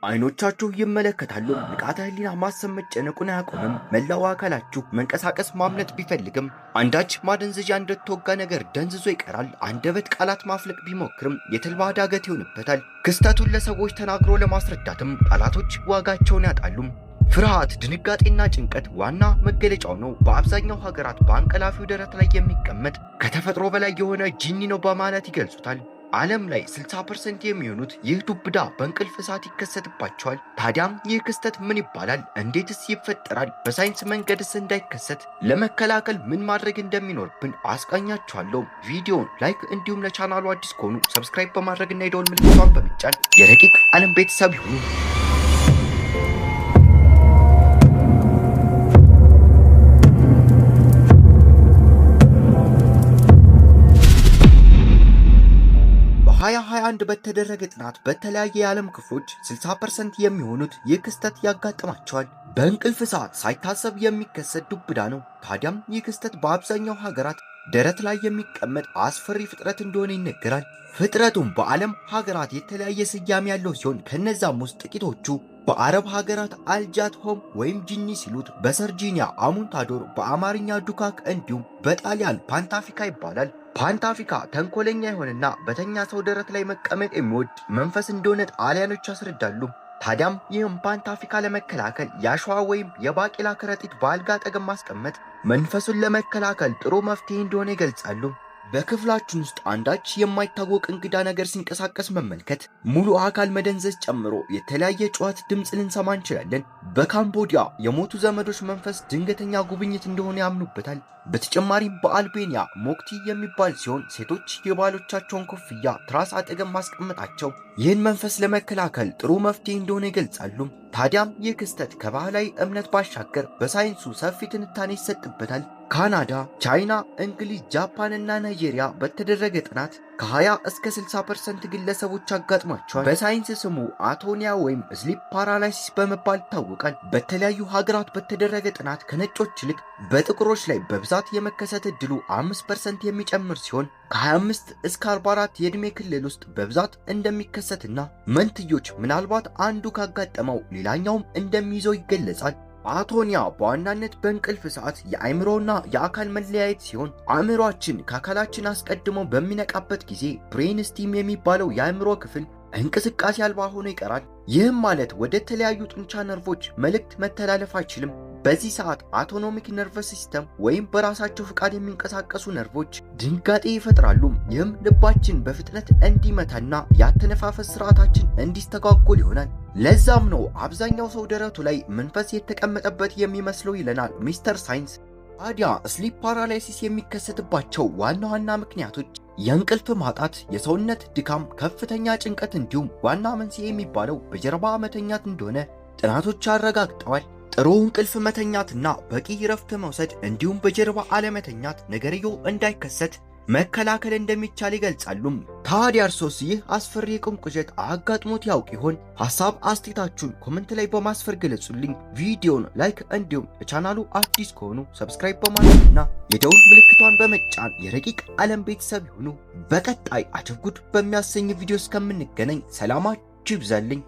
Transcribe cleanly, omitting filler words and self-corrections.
አይኖቻችሁ ይመለከታሉ። ንቃተ ህሊና ማሰብ መጨነቁን አያቆምም። መላው አካላችሁ መንቀሳቀስ ማምለጥ ቢፈልግም አንዳች ማደንዘዣ እንደተወጋ ነገር ደንዝዞ ይቀራል። አንደበት ቃላት ማፍለቅ ቢሞክርም የተልባ ዳገት ይሆንበታል። ክስተቱን ለሰዎች ተናግሮ ለማስረዳትም ቃላቶች ዋጋቸውን ያጣሉ። ፍርሃት፣ ድንጋጤና ጭንቀት ዋና መገለጫው ነው። በአብዛኛው ሀገራት በአንቀላፊው ደረት ላይ የሚቀመጥ ከተፈጥሮ በላይ የሆነ ጂኒ ነው በማለት ይገልጹታል። ዓለም ላይ 60% የሚሆኑት ይህ ዱብዳ በእንቅልፍ ሰዓት ይከሰትባቸዋል። ታዲያም ይህ ክስተት ምን ይባላል? እንዴትስ ይፈጠራል? በሳይንስ መንገድስ እንዳይከሰት ለመከላከል ምን ማድረግ እንደሚኖርብን አስቃኛችኋለሁ። ቪዲዮውን ላይክ እንዲሁም ለቻናሉ አዲስ ከሆኑ ሰብስክራይብ በማድረግና የደወል ምልክቷን በመጫን የረቂቅ ዓለም ቤተሰብ ይሁኑ። በ2021 በተደረገ ጥናት በተለያየ የዓለም ክፍሎች 60% የሚሆኑት ይህ ክስተት ያጋጥማቸዋል። በእንቅልፍ ሰዓት ሳይታሰብ የሚከሰት ዱብዳ ነው። ታዲያም ይህ ክስተት በአብዛኛው ሀገራት ደረት ላይ የሚቀመጥ አስፈሪ ፍጥረት እንደሆነ ይነገራል። ፍጥረቱም በዓለም ሀገራት የተለያየ ስያሜ ያለው ሲሆን ከነዛም ውስጥ ጥቂቶቹ በአረብ ሀገራት አልጃት ሆም ወይም ጂኒ ሲሉት፣ በሰርጂኒያ አሙንታዶር፣ በአማርኛ ዱካክ እንዲሁም በጣሊያን ፓንታፊካ ይባላል። ፓንታፊካ ተንኮለኛ የሆነና በተኛ ሰው ደረት ላይ መቀመጥ የሚወድ መንፈስ እንደሆነ ጣሊያኖች ያስረዳሉ። ታዲያም ይህም ፓንታፊካ ለመከላከል የአሸዋ ወይም የባቄላ ከረጢት በአልጋ አጠገብ ማስቀመጥ መንፈሱን ለመከላከል ጥሩ መፍትሄ እንደሆነ ይገልጻሉ። በክፍላችን ውስጥ አንዳች የማይታወቅ እንግዳ ነገር ሲንቀሳቀስ መመልከት፣ ሙሉ አካል መደንዘዝ ጨምሮ የተለያየ ጩኸት ድምፅ ልንሰማ እንችላለን። በካምቦዲያ የሞቱ ዘመዶች መንፈስ ድንገተኛ ጉብኝት እንደሆነ ያምኑበታል። በተጨማሪም በአልቤኒያ ሞክቲ የሚባል ሲሆን ሴቶች የባሎቻቸውን ኮፍያ ትራስ አጠገብ ማስቀመጣቸው ይህን መንፈስ ለመከላከል ጥሩ መፍትሄ እንደሆነ ይገልጻሉ። ታዲያም ይህ ክስተት ከባህላዊ እምነት ባሻገር በሳይንሱ ሰፊ ትንታኔ ይሰጥበታል። ካናዳ፣ ቻይና፣ እንግሊዝ፣ ጃፓን እና ናይጄሪያ በተደረገ ጥናት ከ20 እስከ 60% ግለሰቦች አጋጥሟቸዋል። በሳይንስ ስሙ አቶኒያ ወይም ስሊፕ ፓራላይሲስ በመባል ይታወቃል። በተለያዩ ሀገራት በተደረገ ጥናት ከነጮች ይልቅ በጥቁሮች ላይ በብዛት የመከሰት እድሉ 5% የሚጨምር ሲሆን ከ25 እስከ 44 የዕድሜ ክልል ውስጥ በብዛት እንደሚከሰትና መንትዮች ምናልባት አንዱ ካጋጠመው ሌላኛውም እንደሚይዘው ይገለጻል። አቶኒያ በዋናነት በእንቅልፍ ሰዓት የአእምሮና የአካል መለያየት ሲሆን አእምሮአችን ከአካላችን አስቀድሞ በሚነቃበት ጊዜ ብሬን ስቲም የሚባለው የአእምሮ ክፍል እንቅስቃሴ አልባ ሆኖ ይቀራል። ይህም ማለት ወደ ተለያዩ ጡንቻ ነርቮች መልእክት መተላለፍ አይችልም። በዚህ ሰዓት አውቶኖሚክ ነርቨስ ሲስተም ወይም በራሳቸው ፍቃድ የሚንቀሳቀሱ ነርቮች ድንጋጤ ይፈጥራሉ። ይህም ልባችን በፍጥነት እንዲመታና የአተነፋፈስ ስርዓታችን እንዲስተጓጎል ይሆናል። ለዛም ነው አብዛኛው ሰው ደረቱ ላይ መንፈስ የተቀመጠበት የሚመስለው ይለናል ሚስተር ሳይንስ። ታዲያ ስሊፕ ፓራላይሲስ የሚከሰትባቸው ዋና ዋና ምክንያቶች የእንቅልፍ ማጣት፣ የሰውነት ድካም፣ ከፍተኛ ጭንቀት እንዲሁም ዋና መንስኤ የሚባለው በጀርባ መተኛት እንደሆነ ጥናቶች አረጋግጠዋል። ጥሩ እንቅልፍ መተኛትና በቂ ረፍት መውሰድ እንዲሁም በጀርባ አለመተኛት ነገርየው እንዳይከሰት መከላከል እንደሚቻል ይገልጻሉ። ታዲያ እርሶስ ይህ አስፈሪ የቁም ቅዠት አጋጥሞት ያውቅ ይሆን? ሐሳብ አስተያየታችሁን ኮሜንት ላይ በማስፈር ገለጹልኝ። ቪዲዮውን ላይክ እንዲሁም ለቻናሉ አዲስ ከሆኑ ሰብስክራይብ በማድረግና የደውል ምልክቷን በመጫን የረቂቅ ዓለም ቤተሰብ ይሁኑ። በቀጣይ አጀብ ጉድ በሚያሰኝ ቪዲዮ እስከምንገናኝ ሰላማችሁ ይብዛልኝ።